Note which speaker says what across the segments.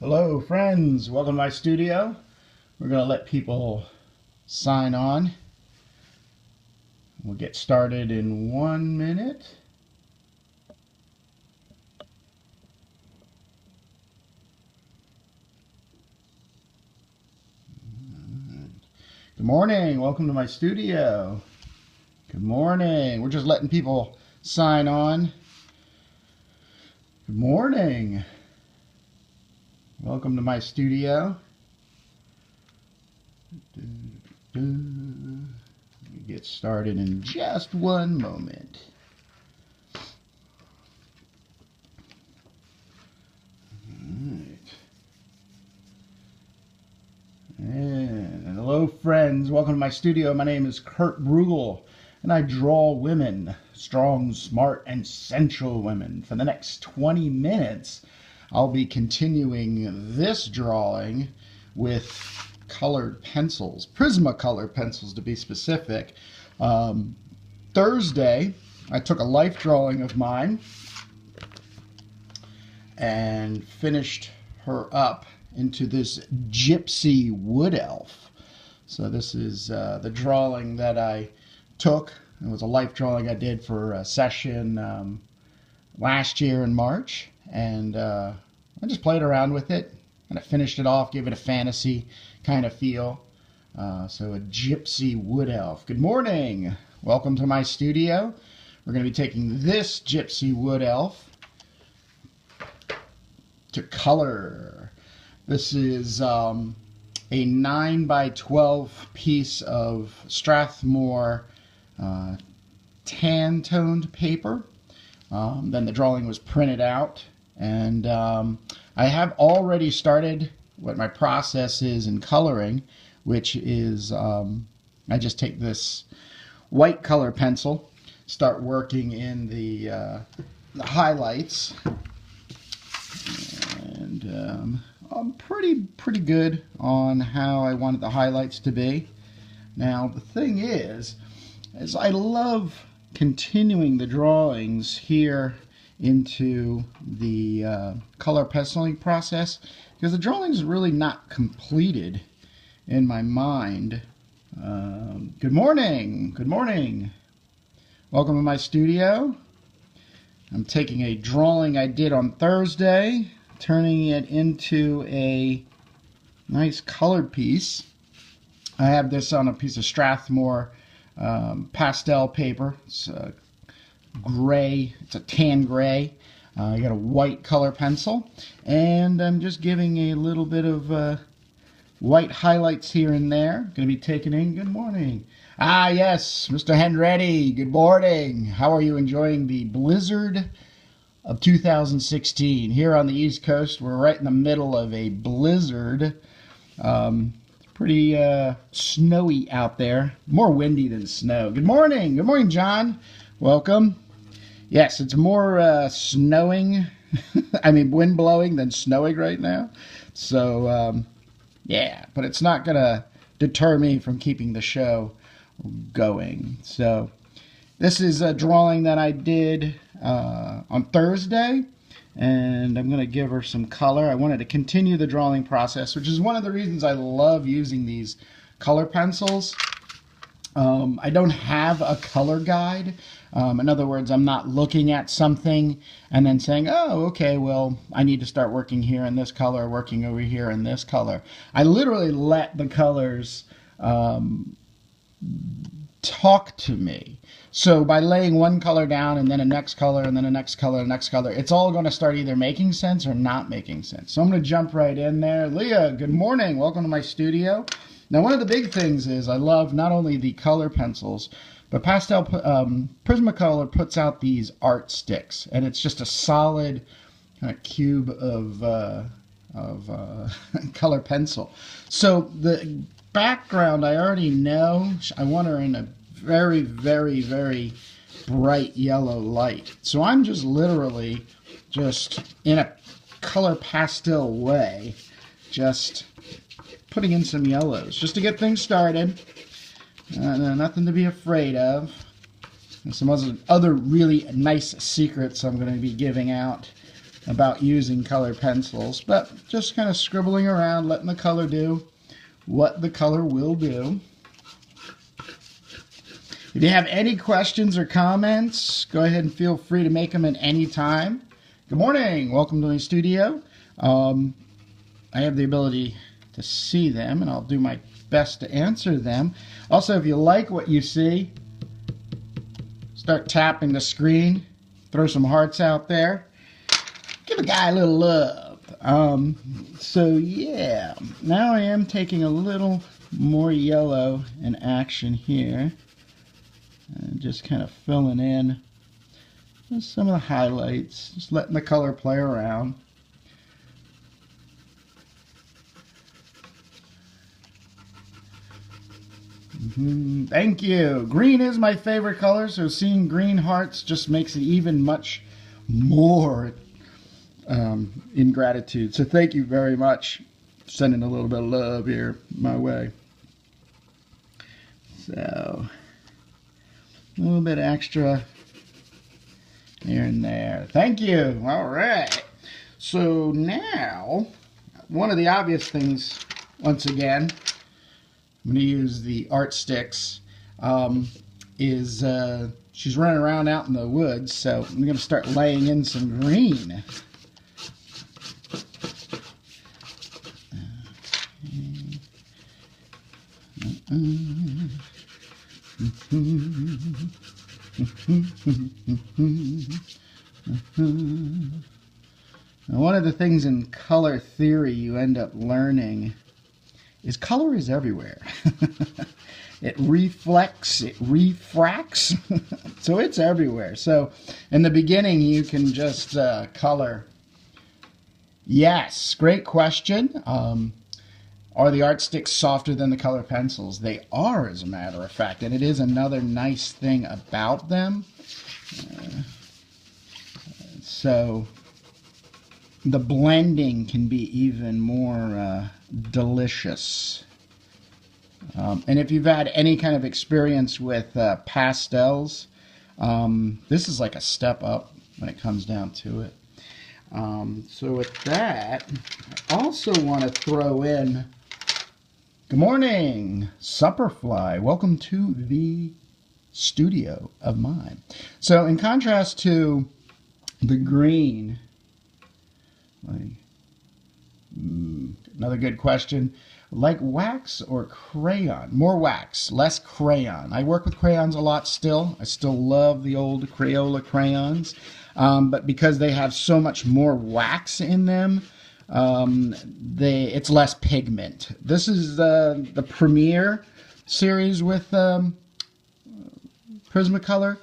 Speaker 1: Hello friends, welcome to my studio. We're going to let people sign on. We'll get started in 1 minute. Good morning, welcome to my studio. Good morning, we're just letting people sign on. Good morning. Welcome to my studio. Get started in just 1 moment. Alright. And hello friends, welcome to my studio. My name is Kurt Brugel and I draw women, strong, smart, and sensual women. For the next 20 minutes, I'll be continuing this drawing with colored pencils, Prismacolor pencils to be specific. Thursday, I took a life drawing of mine and finished her up into this Gypsy Woodelf. So this is the drawing that I took. It was a life drawing I did for a session last year in March, and I just played around with it and I finished it off, gave it a fantasy kind of feel. So a Gypsy Woodelf. Good morning, welcome to my studio. We're going to be taking this Gypsy Woodelf to color. This is a 9x12 piece of Strathmore tan toned paper. Then the drawing was printed out, and I have already started what my process is in coloring, which is I just take this white color pencil, start working in the highlights, and I'm pretty good on how I wanted the highlights to be. Now the thing is I love continuing the drawings here into the color penciling process, because the drawing is really not completed in my mind. Good morning, good morning. Welcome to my studio. I'm taking a drawing I did on Thursday, turning it into a nice colored piece. I have this on a piece of Strathmore pastel paper. It's gray, it's a tan gray. I got a white color pencil, and I'm just giving a little bit of white highlights here and there. Going to be taking in. Good morning. Ah yes, Mr. Henretti, good morning. How are you enjoying the blizzard of 2016? Here on the East Coast, we're right in the middle of a blizzard. It's pretty snowy out there. More windy than snow. Good morning. Good morning, John. Welcome. Yes, it's more snowing, I mean wind blowing than snowing right now. So, yeah, but it's not going to deter me from keeping the show going. So, this is a drawing that I did on Thursday, and I'm going to give her some color. I wanted to continue the drawing process, which is one of the reasons I love using these color pencils. I don't have a color guide. In other words, I'm not looking at something and then saying, oh, okay, well, I need to start working here in this color, working over here in this color. I literally let the colors talk to me. So by laying one color down and then a next color and then a next color, next color, it's all going to start either making sense or not making sense. So I'm going to jump right in there. Leah, good morning. Welcome to my studio. Now, one of the big things is I love not only the color pencils, but Prismacolor puts out these art sticks, and it's just a solid kind of cube of color pencil. So the background I already know. I want her in a very, very, very bright yellow light. So I'm just literally just in a color pastel way, just putting in some yellows just to get things started. Nothing to be afraid of. And some other really nice secrets I'm going to be giving out about using colored pencils, but just kind of scribbling around, letting the color do what the color will do. If you have any questions or comments, go ahead and feel free to make them at any time. Good morning. Welcome to my studio. I have the ability to see them, and I'll do my best to answer them. Also, if you like what you see, start tapping the screen, throw some hearts out there, give a guy a little love. So yeah, now I am taking a little more yellow in action here, and just kind of filling in some of the highlights, just letting the color play around. Thank you. Green is my favorite color, so seeing green hearts just makes it even much more in gratitude. So thank you very much. Sending a little bit of love here my way. So a little bit extra here and there. Thank you. All right. So now, one of the obvious things, once again, I'm going to use the art sticks, is she's running around out in the woods, so I'm going to start laying in some green. Now, one of the things in color theory you end up learning is color is everywhere. It reflects, it refracts, so it's everywhere. So in the beginning you can just color. Yes, great question. Are the art sticks softer than the color pencils? They are, as a matter of fact, and it is another nice thing about them. So the blending can be even more delicious. And if you've had any kind of experience with pastels, this is like a step up when it comes down to it. So with that, I also want to throw in, good morning, Supperfly. Welcome to the studio of mine. So in contrast to the green, another good question. Like wax or crayon? More wax, less crayon. I work with crayons a lot still. I still love the old Crayola crayons. But because they have so much more wax in them, it's less pigment. This is the Premier series with Prismacolor,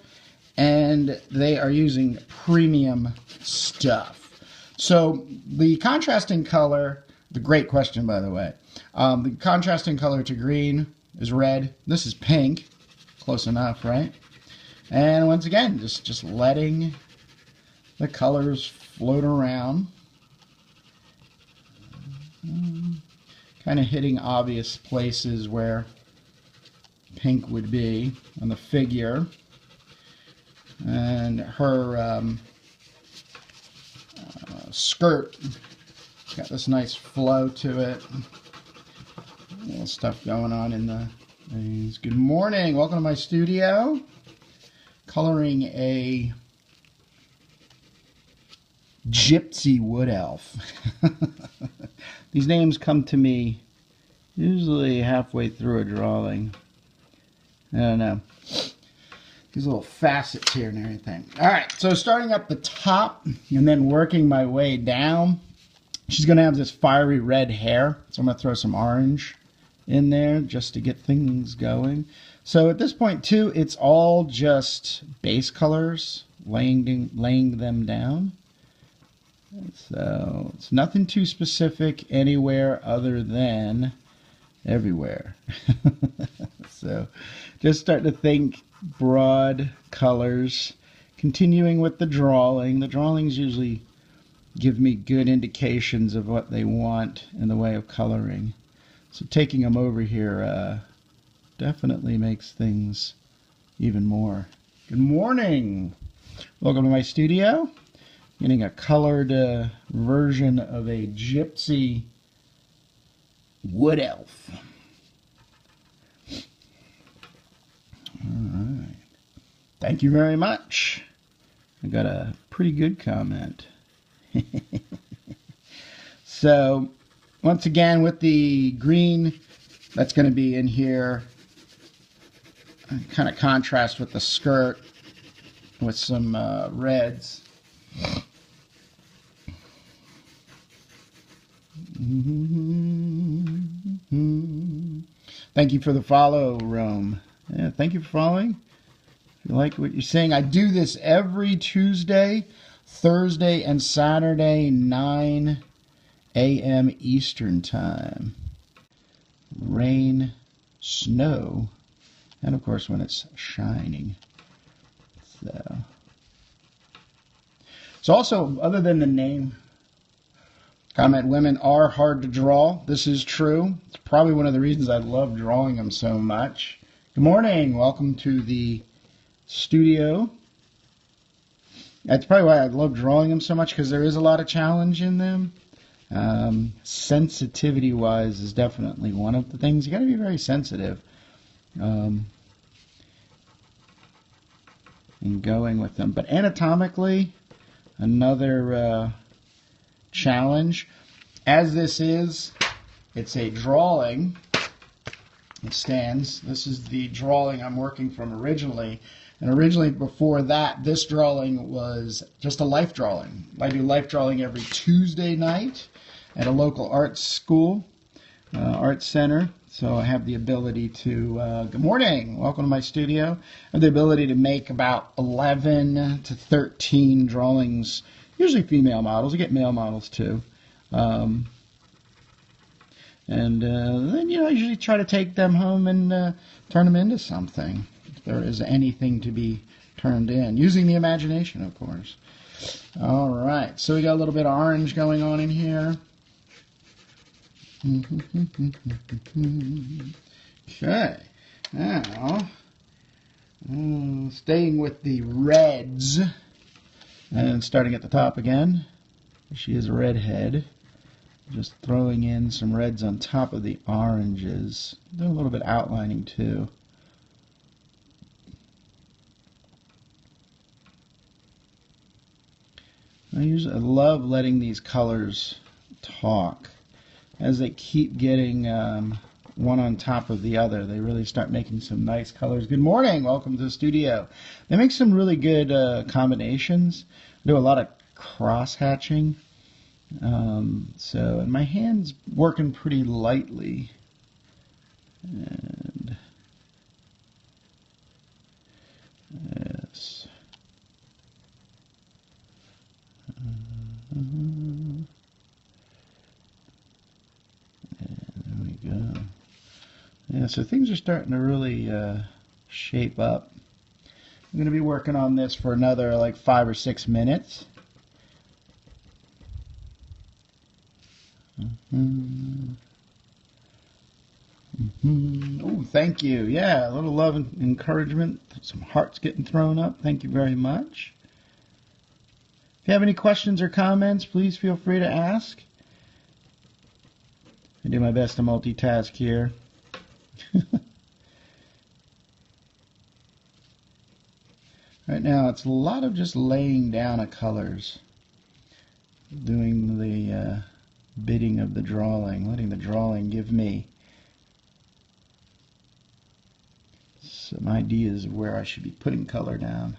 Speaker 1: and they are using premium stuff. So the contrasting color, the great question by the way, the contrasting color to green is red. This is pink. Close enough, right? And once again, just letting the colors float around. Kind of hitting obvious places where pink would be on the figure. And her skirt got this nice flow to it. A little stuff going on in the things. Good morning. Welcome to my studio. Coloring a Gypsy Woodelf. These names come to me usually halfway through a drawing. I don't know. These little facets here and everything. Alright, so starting up the top and then working my way down. She's going to have this fiery red hair, so I'm going to throw some orange in there just to get things going. So at this point too, it's all just base colors, laying them down. So it's nothing too specific anywhere other than everywhere. So just start to think broad colors, continuing with the drawing. The drawings usually give me good indications of what they want in the way of coloring. So taking them over here definitely makes things even more. Good morning. Welcome to my studio. Getting a colored version of a Gypsy Woodelf. Alright. Thank you very much. I got a pretty good comment. So, once again, with the green that's going to be in here, kind of contrast with the skirt with some reds. Thank you for the follow, Rome. Yeah, thank you for following. If you like what you're saying, I do this every Tuesday, Thursday, and Saturday, 9 a.m. Eastern Time. Rain, snow, and of course when it's shining. So also, other than the name, comment, women are hard to draw. This is true. It's probably one of the reasons I love drawing them so much. Good morning. Welcome to the studio. That's probably why I love drawing them so much, because there is a lot of challenge in them. Sensitivity-wise is definitely one of the things. You got to be very sensitive in going with them. But anatomically, another challenge. As this is, it's a drawing. It stands. This is the drawing I'm working from originally. And originally, before that, this drawing was just a life drawing. I do life drawing every Tuesday night at a local art school, art center. So I have the ability to, good morning, welcome to my studio. I have the ability to make about 11 to 13 drawings, usually female models. You get male models too. And then, I usually try to take them home and turn them into something. If there is anything to be turned in, using the imagination, of course. All right, so we got a little bit of orange going on in here. Okay, now staying with the reds and starting at the top again. She is a redhead. Just throwing in some reds on top of the oranges. Doing a little bit outlining too. I love letting these colors talk. As they keep getting one on top of the other, they really start making some nice colors. Good morning, welcome to the studio. They make some really good combinations. I do a lot of cross-hatching. And my hand's working pretty lightly. And yes. And there we go. Yeah, so things are starting to really shape up. I'm going to be working on this for another like 5 or 6 minutes. Oh, thank you. Yeah, a little love and encouragement. Some hearts getting thrown up. Thank you very much. If you have any questions or comments, please feel free to ask. I do my best to multitask here. Right now, it's a lot of just laying down of colors, doing the bidding of the drawing, letting the drawing give me some ideas of where I should be putting color down.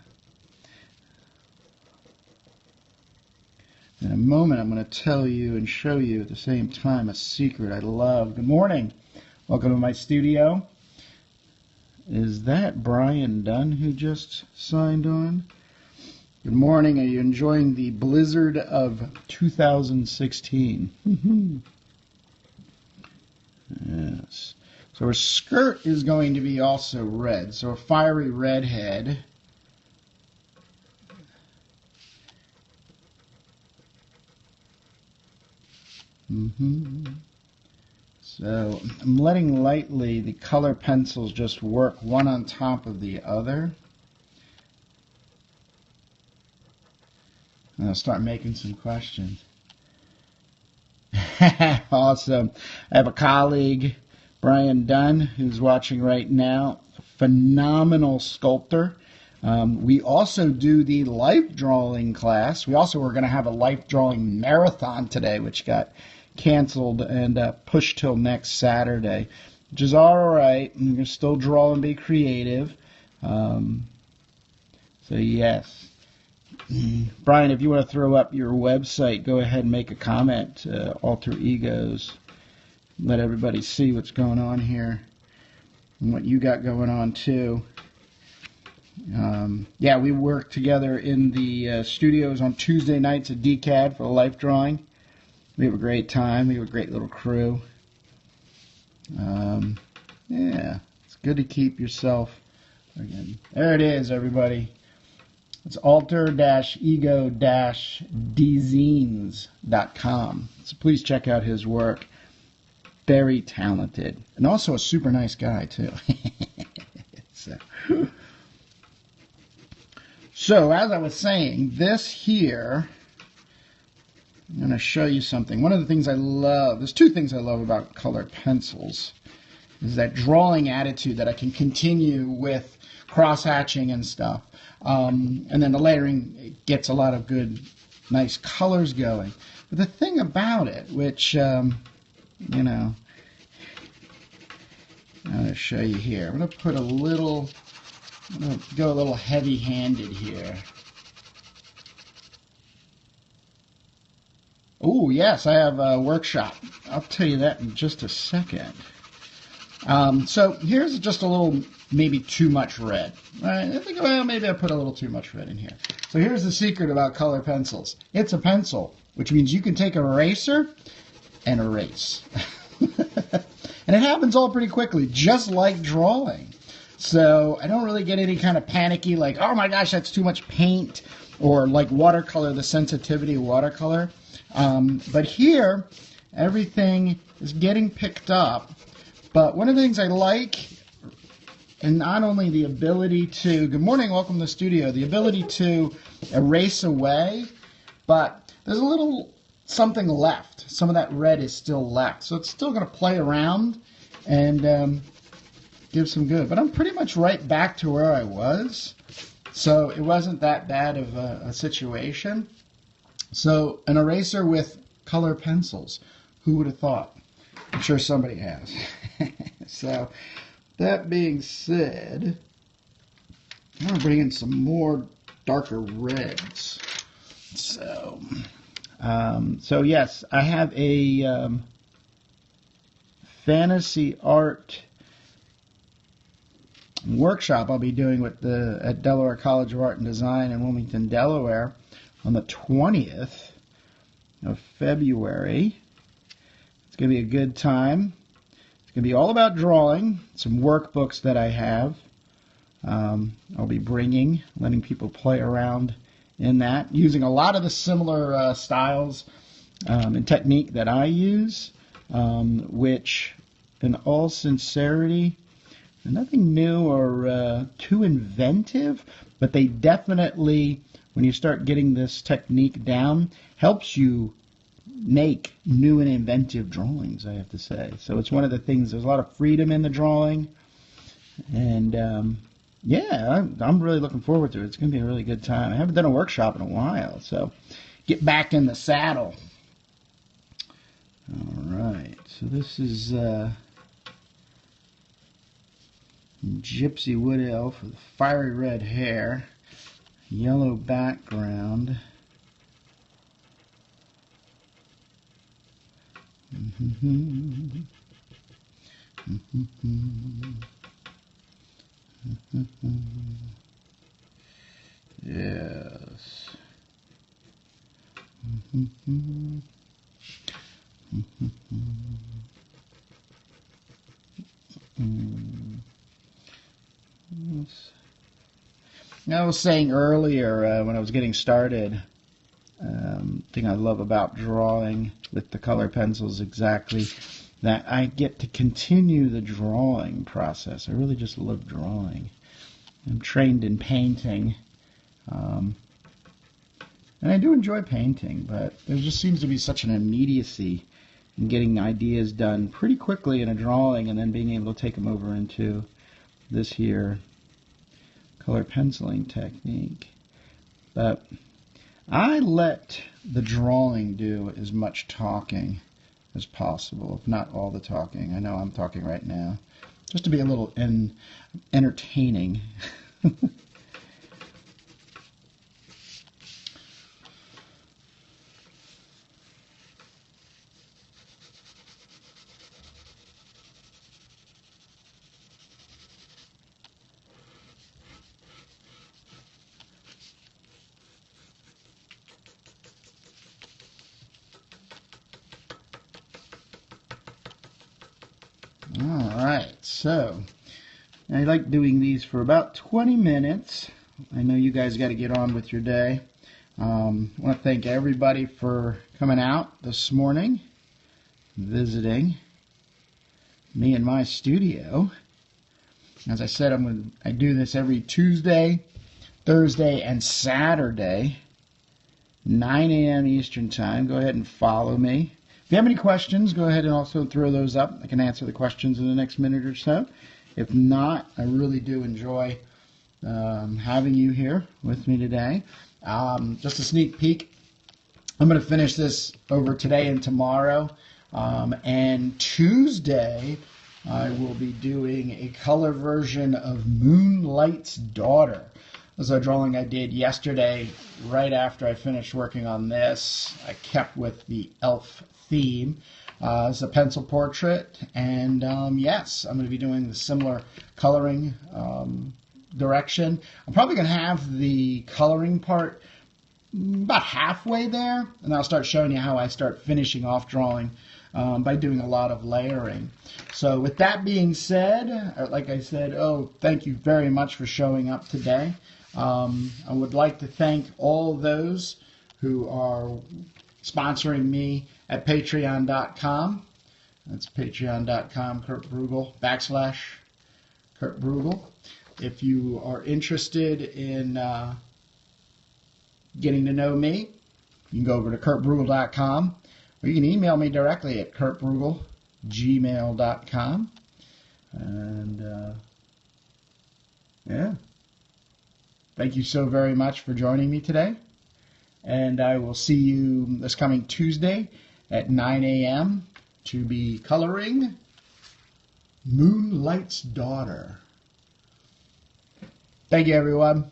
Speaker 1: In a moment, I'm going to tell you and show you at the same time a secret I love. Good morning. Welcome to my studio. Is that Brian Dunn who just signed on? Good morning. Are you enjoying the blizzard of 2016? Yes. So her skirt is going to be also red. So a fiery redhead. So I'm letting lightly the color pencils just work one on top of the other. and I'll start making some questions. Awesome. I have a colleague, Brian Dunn, who's watching right now. Phenomenal sculptor. We also do the life drawing class. We also were going to have a life drawing marathon today, which got canceled and pushed till next Saturday, which is all right. You can still draw and be creative. So yes. Brian, if you want to throw up your website, go ahead and make a comment. Alter Egos. Let everybody see what's going on here and what you got going on too. Yeah, we work together in the studios on Tuesday nights at DCAD for the life drawing. We have a great time. We have a great little crew. Yeah, it's good to keep yourself. Again, there it is, everybody. It's alter-ego-dzines.com. So please check out his work. Very talented. And also a super nice guy, too. So, as I was saying, this here, I'm going to show you something. One of the things I love, there's two things I love about colored pencils, is that drawing attitude that I can continue with cross-hatching and stuff. And then the layering gets a lot of good, nice colors going. But the thing about it, which, you know, I'm going to show you here. I'm going to put a little, I'm going to go a little heavy-handed here. Oh, yes, I have a workshop. I'll tell you that in just a second. So here's just a little, maybe too much red. All right, I think, well, maybe I put a little too much red in here. So here's the secret about color pencils. It's a pencil, which means you can take an eraser and erase. And it happens all pretty quickly, just like drawing. So I don't really get any kind of panicky, like, oh my gosh, that's too much paint, or like watercolor, the sensitivity of watercolor. But here, everything is getting picked up. But one of the things I like, and not only the ability to, good morning, welcome to the studio, the ability to erase away, but there's a little something left. Some of that red is still left. So it's still going to play around and give some good. But I'm pretty much right back to where I was. So it wasn't that bad of a situation. So an eraser with color pencils. Who would have thought? I'm sure somebody has. So that being said, I'm going to bring in some more darker reds. So yes, I have a fantasy art workshop I'll be doing with at Delaware College of Art and Design in Wilmington, Delaware on the 20th of February. It's going to be a good time. It's going to be all about drawing, some workbooks that I have. I'll be bringing, letting people play around in that, using a lot of the similar styles and technique that I use, which, in all sincerity, are nothing new or too inventive, but they definitely, when you start getting this technique down, helps you make new and inventive drawings, I have to say. So it's one of the things, there's a lot of freedom in the drawing, and yeah, I'm really looking forward to it. It's going to be a really good time. I haven't done a workshop in a while, so get back in the saddle. All right, so this is Gypsy Woodelf with fiery red hair, yellow background. Yes. I was saying earlier when I was getting started, thing I love about drawing with the color pencils exactly, that I get to continue the drawing process. I really just love drawing. I'm trained in painting. And And I do enjoy painting, but there just seems to be such an immediacy in getting ideas done pretty quickly in a drawing and then being able to take them over into this here color penciling technique. But I let the drawing do as much talking as possible, if not all the talking. I know I'm talking right now, just to be a little entertaining. Alright, so I like doing these for about 20 minutes. I know you guys got to get on with your day. I want to thank everybody for coming out this morning, visiting me in my studio. As I said, I do this every Tuesday, Thursday, and Saturday, 9 a.m. Eastern Time. Go ahead and follow me. If you have any questions, go ahead and also throw those up. I can answer the questions in the next minute or so. If not, I really do enjoy having you here with me today. Just a sneak peek. I'm going to finish this over today and tomorrow. And Tuesday, I will be doing a color version of Moonlight's Daughter. This is a drawing I did yesterday right after I finished working on this. I kept with the elf theme. It's a pencil portrait, and yes, I'm going to be doing the similar coloring direction. I'm probably going to have the coloring part about halfway there, and I'll start showing you how I start finishing off drawing by doing a lot of layering. So with that being said, like I said, thank you very much for showing up today. I would like to thank all those who are sponsoring me at patreon.com. That's patreon.com, Kurt Brugel, / Kurt Brugel. If you are interested in getting to know me, you can go over to kurtbrugel.com, or you can email me directly at kurtbrugel@gmail.com. And yeah, thank you so very much for joining me today. And I will see you this coming Tuesday at 9 a.m. to be coloring Moonlight's Daughter. Thank you, everyone,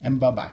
Speaker 1: and bye-bye.